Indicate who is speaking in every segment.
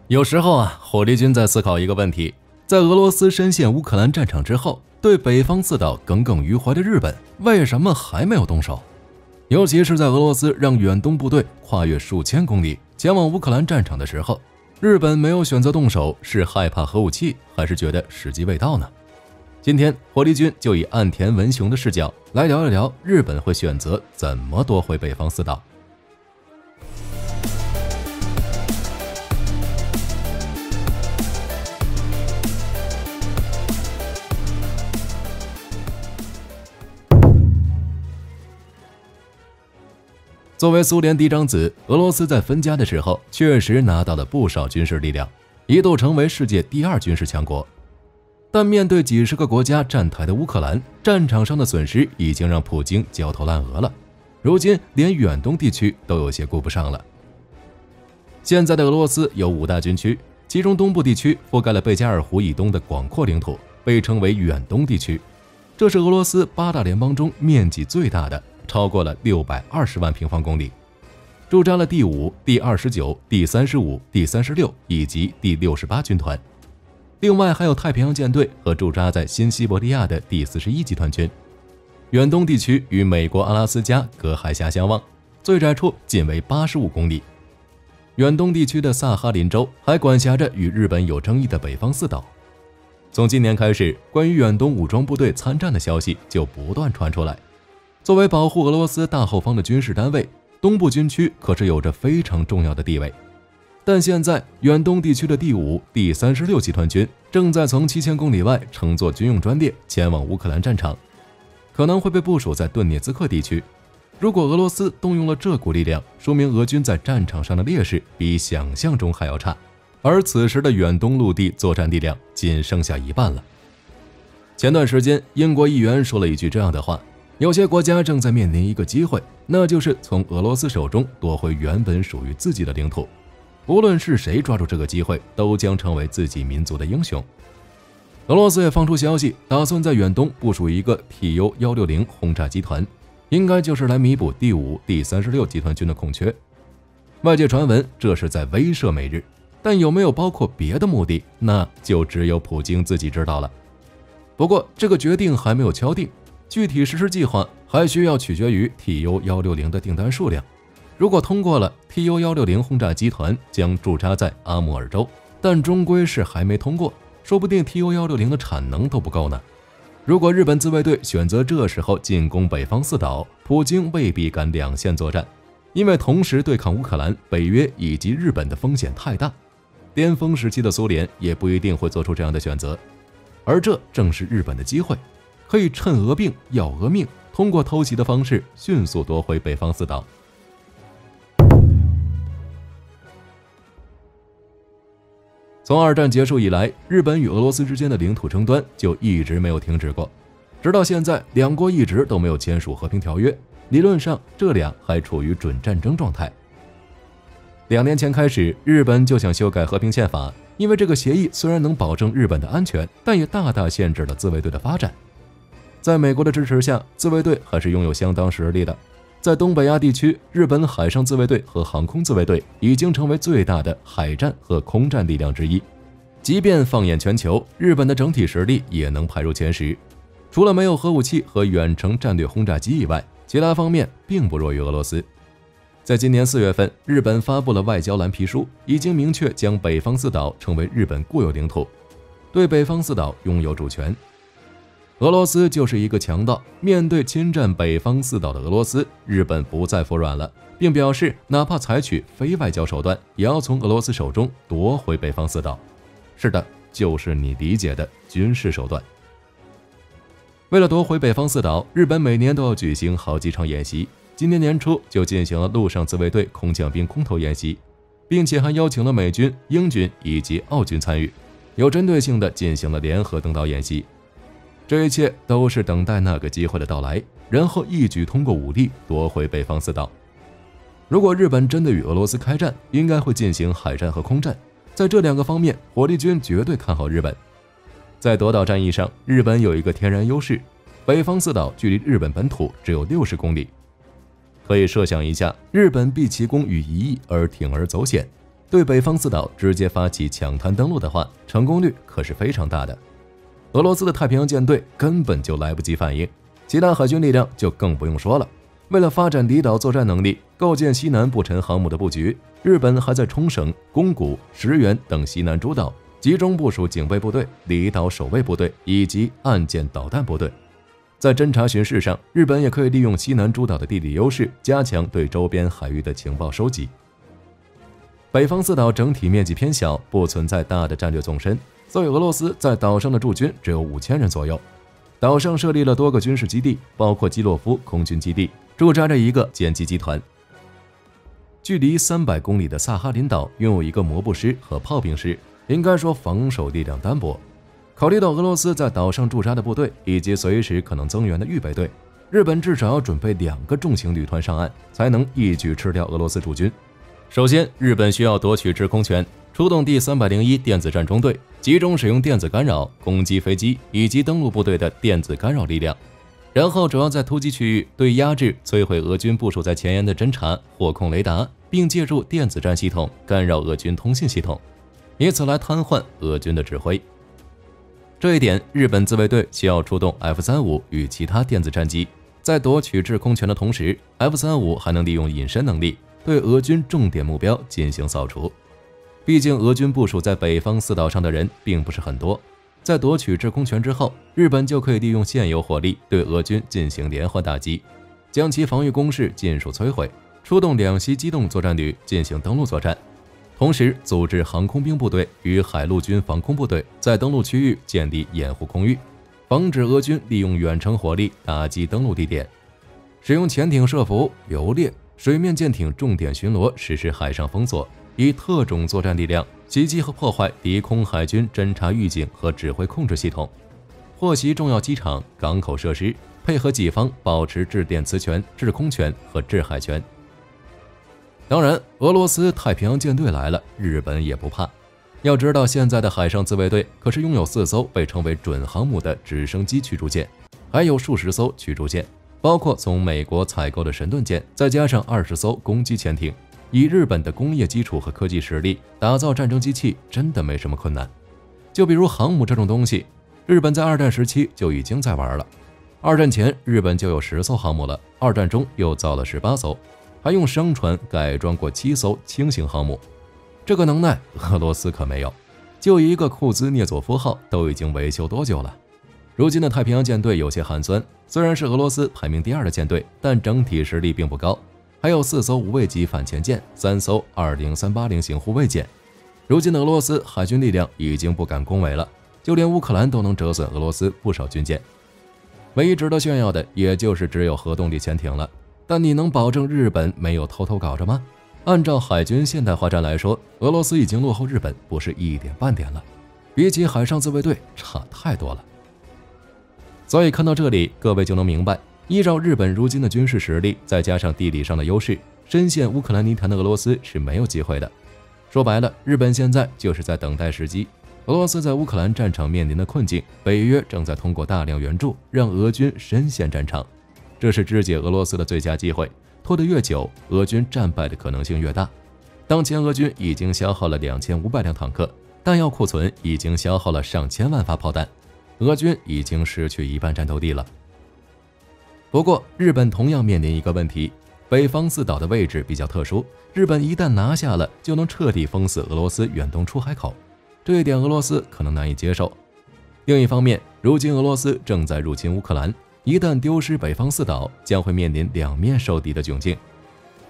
Speaker 1: 有时候啊，火力军在思考一个问题：在俄罗斯深陷乌克兰战场之后，对北方四岛耿耿于怀的日本为什么还没有动手？尤其是在俄罗斯让远东部队跨越数千公里前往乌克兰战场的时候，日本没有选择动手，是害怕核武器，还是觉得时机未到呢？今天火力军就以岸田文雄的视角来聊一聊日本会选择怎么夺回北方四岛。作为苏联嫡长子，俄罗斯在分家的时候确实拿到了不少军事力量，一度成为世界第2军事强国。但面对几十个国家站台的乌克兰，战场上的损失已经让普京焦头烂额了，如今连远东地区都有些顾不上了。现在的俄罗斯有5大军区，其中东部地区覆盖了贝加尔湖以东的广阔领土，被称为远东地区。这是俄罗斯8大联邦中面积最大的，超过了620万平方公里，驻扎了第5、第29、第35、第36以及第68军团。另外还有太平洋舰队和驻扎在新西伯利亚的第41集团军。远东地区与美国阿拉斯加隔海峡相望，最窄处仅为85公里。远东地区的萨哈林州还管辖着与日本有争议的北方四岛。从今年开始，关于远东武装部队参战的消息就不断传出来。作为保护俄罗斯大后方的军事单位，东部军区可是有着非常重要的地位。但现在远东地区的第5、第36集团军正在从7000公里外乘坐军用专列前往乌克兰战场，可能会被部署在顿涅茨克地区。如果俄罗斯动用了这股力量，说明俄军在战场上的劣势比想象中还要差，而此时的远东陆地作战力量仅剩下一半了。前段时间，英国议员说了一句这样的话：有些国家正在面临一个机会，那就是从俄罗斯手中夺回原本属于自己的领土。无论是谁抓住这个机会，都将成为自己民族的英雄。俄罗斯也放出消息，打算在远东部署一个 Tu-160轰炸集团，应该就是来弥补第5、第36集团军的空缺。外界传闻这是在威慑美日，但有没有包括别的目的，那就只有普京自己知道了。不过这个决定还没有敲定，具体实施计划还需要取决于 Tu-160的订单数量。如果通过了， Tu-160轰炸集团将驻扎在阿穆尔州，但终归是还没通过，说不定 Tu-160的产能都不够呢。如果日本自卫队选择这时候进攻北方四岛，普京未必敢两线作战，因为同时对抗乌克兰、北约以及日本的风险太大。巅峰时期的苏联也不一定会做出这样的选择，而这正是日本的机会，可以趁俄病要俄命，通过偷袭的方式迅速夺回北方四岛。从2战结束以来，日本与俄罗斯之间的领土争端就一直没有停止过，直到现在，两国一直都没有签署和平条约，理论上这俩还处于准战争状态。2年前开始，日本就想修改和平宪法，因为这个协议虽然能保证日本的安全，但也大大限制了自卫队的发展。在美国的支持下，自卫队还是拥有相当实力的。在东北亚地区，日本海上自卫队和航空自卫队已经成为最大的海战和空战力量之一。即便放眼全球，日本的整体实力也能排入前10。除了没有核武器和远程战略轰炸机以外，其他方面并不弱于俄罗斯。在今年4月份，日本发布了外交蓝皮书，已经明确将北方四岛称为日本固有领土，对北方四岛拥有主权。俄罗斯就是一个强盗，面对侵占北方四岛的俄罗斯，日本不再服软了，并表示哪怕采取非外交手段，也要从俄罗斯手中夺回北方四岛。是的，就是你理解的军事手段。为了夺回北方四岛，日本每年都要举行好几场演习，今年年初就进行了陆上自卫队空降兵空投演习，并且还邀请了美军、英军以及澳军参与，有针对性地进行了联合登岛演习。这一切都是等待那个机会的到来，然后一举通过武力夺回北方四岛。如果日本真的与俄罗斯开战，应该会进行海战和空战，在这2个方面，火力军绝对看好日本。在夺岛战役上，日本有一个天然优势，北方四岛距离日本本土只有60公里。可以设想一下，日本毕其功于一役而铤而走险，对北方四岛直接发起抢滩登陆的话，成功率可是非常大的。俄罗斯的太平洋舰队根本就来不及反应，其他海军力量就更不用说了。为了发展离岛作战能力，构建西南不沉航母的布局，日本还在冲绳、宫古、石垣等西南诸岛集中部署警备部队、离岛守卫部队以及岸舰导弹部队。在侦察巡视上，日本也可以利用西南诸岛的地理优势，加强对周边海域的情报收集。北方四岛整体面积偏小，不存在大的战略纵深，所以俄罗斯在岛上的驻军只有5000人左右。岛上设立了多个军事基地，包括基洛夫空军基地，驻扎着一个歼击集团。距离300公里的萨哈林岛拥有一个摩步师和炮兵师，应该说防守力量单薄。考虑到俄罗斯在岛上驻扎的部队以及随时可能增援的预备队，日本至少要准备2个重型旅团上岸，才能一举吃掉俄罗斯驻军。首先，日本需要夺取制空权，出动第301电子战中队，集中使用电子干扰攻击飞机以及登陆部队的电子干扰力量，然后主要在突击区域对压制、摧毁俄军部署在前沿的侦察、火控雷达，并借助电子战系统干扰俄军通信系统，以此来瘫痪俄军的指挥。这一点，日本自卫队需要出动 F-35与其他电子战机，在夺取制空权的同时 ，F-35还能利用隐身能力对俄军重点目标进行扫除。毕竟俄军部署在北方四岛上的人并不是很多，在夺取制空权之后，日本就可以利用现有火力对俄军进行连环打击，将其防御工事尽数摧毁，出动2栖机动作战旅进行登陆作战，同时组织航空兵部队与海陆军防空部队在登陆区域建立掩护空域，防止俄军利用远程火力打击登陆地点，使用潜艇设伏、游猎、水面舰艇重点巡逻实施海上封锁，以特种作战力量袭击和破坏敌空海军侦察预警和指挥控制系统，获袭重要机场、港口设施，配合己方保持制电磁权、制空权和制海权。当然，俄罗斯太平洋舰队来了，日本也不怕。要知道，现在的海上自卫队可是拥有4艘被称为准航母的直升机驱逐舰，还有数十艘驱逐舰，包括从美国采购的神盾舰，再加上20艘攻击潜艇。以日本的工业基础和科技实力，打造战争机器真的没什么困难。就比如航母这种东西，日本在2战时期就已经在玩了。2战前，日本就有10艘航母了，2战中又造了18艘，还用商船改装过7艘轻型航母。这个能耐，俄罗斯可没有。就一个库兹涅佐夫号都已经维修多久了？如今的太平洋舰队有些寒酸，虽然是俄罗斯排名第2的舰队，但整体实力并不高。还有4艘无畏级反潜舰，3艘20380型护卫舰。如今的俄罗斯海军力量已经不敢恭维了，就连乌克兰都能折损俄罗斯不少军舰。唯一值得炫耀的，也就是只有核动力潜艇了。但你能保证日本没有偷偷搞着吗？按照海军现代化战来说，俄罗斯已经落后日本不是一点半点了，比起海上自卫队差太多了。所以看到这里，各位就能明白，依照日本如今的军事实力，再加上地理上的优势，深陷乌克兰泥潭的俄罗斯是没有机会的。说白了，日本现在就是在等待时机。俄罗斯在乌克兰战场面临的困境，北约正在通过大量援助让俄军深陷战场，这是肢解俄罗斯的最佳机会。拖得越久，俄军战败的可能性越大。当前俄军已经消耗了2500辆坦克，弹药库存已经消耗了上千万发炮弹，俄军已经失去一半战斗力了。不过，日本同样面临一个问题，北方四岛的位置比较特殊，日本一旦拿下了，就能彻底封死俄罗斯远东出海口，这一点俄罗斯可能难以接受。另一方面，如今俄罗斯正在入侵乌克兰，一旦丢失北方四岛，将会面临2面受敌的窘境。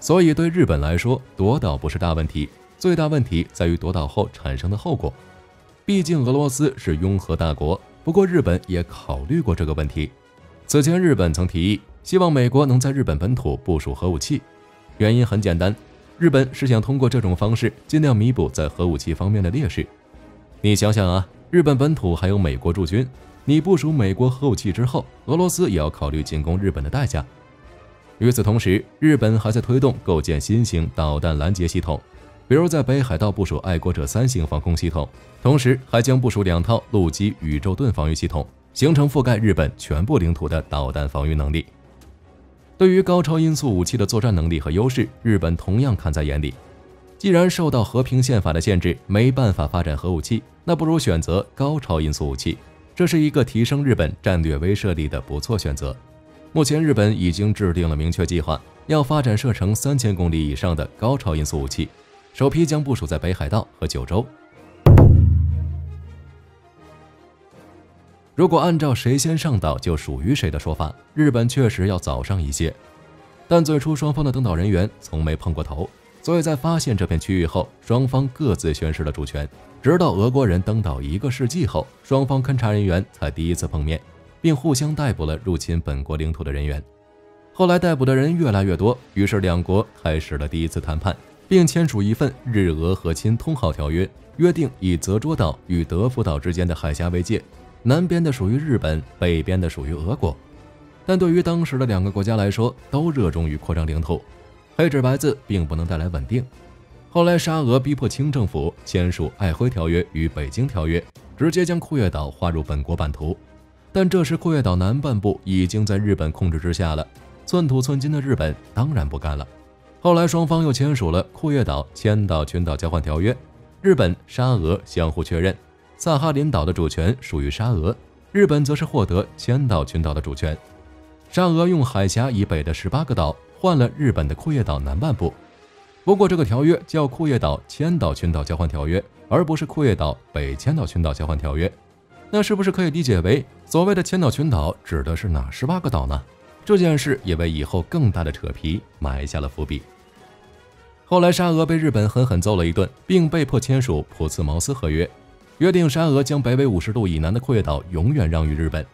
Speaker 1: 所以对日本来说，夺岛不是大问题，最大问题在于夺岛后产生的后果。毕竟俄罗斯是拥核大国，不过日本也考虑过这个问题。此前日本曾提议，希望美国能在日本本土部署核武器，原因很简单，日本是想通过这种方式尽量弥补在核武器方面的劣势。你想想啊，日本本土还有美国驻军，你部署美国核武器之后，俄罗斯也要考虑进攻日本的代价。与此同时，日本还在推动构建新型导弹拦截系统，比如在北海道部署爱国者3型防空系统，同时还将部署2套陆基宇宙盾防御系统，形成覆盖日本全部领土的导弹防御能力。对于高超音速武器的作战能力和优势，日本同样看在眼里。既然受到和平宪法的限制，没办法发展核武器，那不如选择高超音速武器，这是一个提升日本战略威慑力的不错选择。目前日本已经制定了明确计划，要发展射程3000公里以上的高超音速武器，首批将部署在北海道和九州。如果按照谁先上岛就属于谁的说法，日本确实要早上一些，但最初双方的登岛人员从没碰过头，所以在发现这片区域后，双方各自宣示了主权。直到俄国人登岛1个世纪后，双方勘察人员才第一次碰面，并互相逮捕了入侵本国领土的人员。后来逮捕的人越来越多，于是两国开始了第一次谈判，并签署一份日俄和亲通好条约，约定以泽捉岛与德福岛之间的海峡为界，南边的属于日本，北边的属于俄国。但对于当时的两个国家来说，都热衷于扩张领土，黑纸白字并不能带来稳定。后来沙俄逼迫清政府签署瑷珲条约与北京条约，直接将库页岛划入本国版图。但这时库页岛南半部已经在日本控制之下了，寸土寸金的日本当然不干了。后来双方又签署了库页岛千岛群岛交换条约，日本、沙俄相互确认，萨哈林岛的主权属于沙俄，日本则是获得千岛群岛的主权。沙俄用海峡以北的18个岛换了日本的库页岛南半部。不过这个条约叫库页岛千岛群岛交换条约，而不是库页岛北千岛群岛交换条约。那是不是可以理解为所谓的千岛群岛指的是哪18个岛呢？这件事也为以后更大的扯皮埋下了伏笔。后来沙俄被日本狠狠揍了一顿，并被迫签署普茨茅斯合约，约定沙俄将北纬50度以南的库页岛永远让与日本，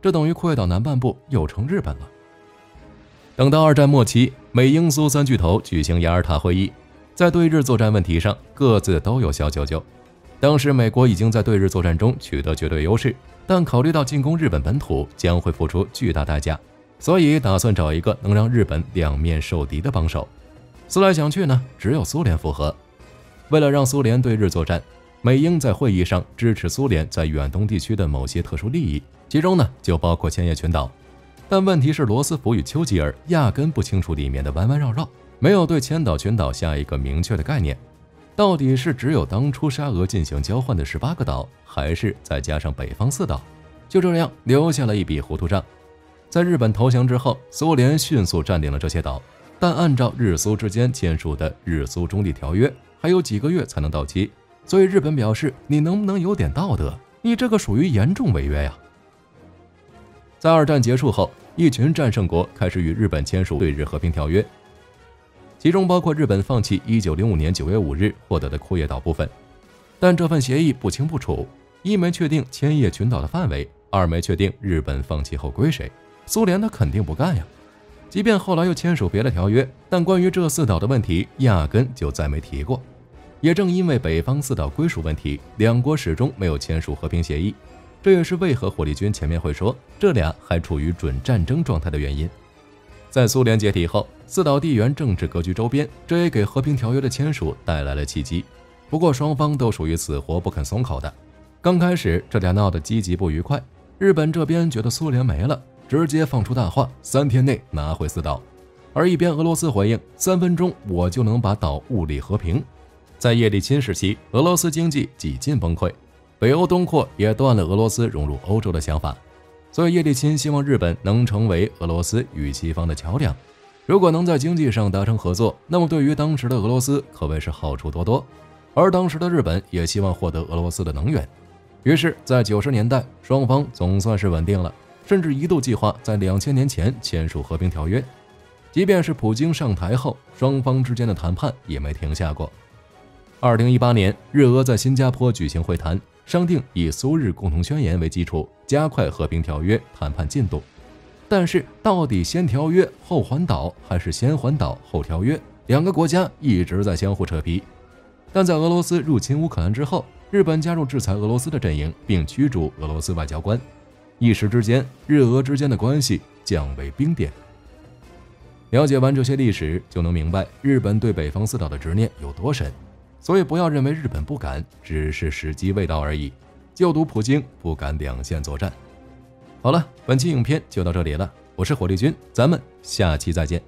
Speaker 1: 这等于库页岛南半部又成日本了。等到二战末期，美英苏三巨头举行雅尔塔会议，在对日作战问题上各自都有小九九。当时美国已经在对日作战中取得绝对优势，但考虑到进攻日本本土将会付出巨大代价，所以打算找一个能让日本两面受敌的帮手。思来想去呢，只有苏联符合。为了让苏联对日作战，美英在会议上支持苏联在远东地区的某些特殊利益，其中呢就包括千叶群岛。但问题是罗斯福与丘吉尔压根不清楚里面的弯弯绕绕，没有对千岛群岛下一个明确的概念，到底是只有当初沙俄进行交换的18个岛，还是再加上北方4岛？就这样留下了一笔糊涂账。在日本投降之后，苏联迅速占领了这些岛，但按照日苏之间签署的日苏中立条约，还有几个月才能到期，所以日本表示，你能不能有点道德？你这个属于严重违约呀！在二战结束后，一群战胜国开始与日本签署对日和平条约，其中包括日本放弃1905年9月5日获得的库页岛部分。但这份协议不清不楚，一没确定千叶群岛的范围，二没确定日本放弃后归谁。苏联他肯定不干呀！即便后来又签署别的条约，但关于这4岛的问题压根就再没提过。也正因为北方4岛归属问题，两国始终没有签署和平协议。这也是为何火力军前面会说这俩还处于准战争状态的原因。在苏联解体后，4岛地缘政治格局周边，这也给和平条约的签署带来了契机。不过双方都属于死活不肯松口的。刚开始这俩闹得积极不愉快，日本这边觉得苏联没了，直接放出大话，3天内拿回4岛。而一边俄罗斯回应3分钟我就能把岛物理和平。在叶利钦时期，俄罗斯经济几近崩溃，北欧东扩也断了俄罗斯融入欧洲的想法，所以叶利钦希望日本能成为俄罗斯与西方的桥梁。如果能在经济上达成合作，那么对于当时的俄罗斯可谓是好处多多。而当时的日本也希望获得俄罗斯的能源，于是，在90年代，双方总算是稳定了，甚至一度计划在2000年前签署和平条约。即便是普京上台后，双方之间的谈判也没停下过。2018年，日俄在新加坡举行会谈，商定以苏日共同宣言为基础，加快和平条约谈判进度。但是，到底先条约后还岛，还是先还岛后条约？两个国家一直在相互扯皮。但在俄罗斯入侵乌克兰之后，日本加入制裁俄罗斯的阵营，并驱逐俄罗斯外交官，一时之间，日俄之间的关系降为冰点。了解完这些历史，就能明白日本对北方4岛的执念有多深。所以不要认为日本不敢，只是时机未到而已。就赌普京不敢两线作战。好了，本期影片就到这里了，我是火力军，咱们下期再见。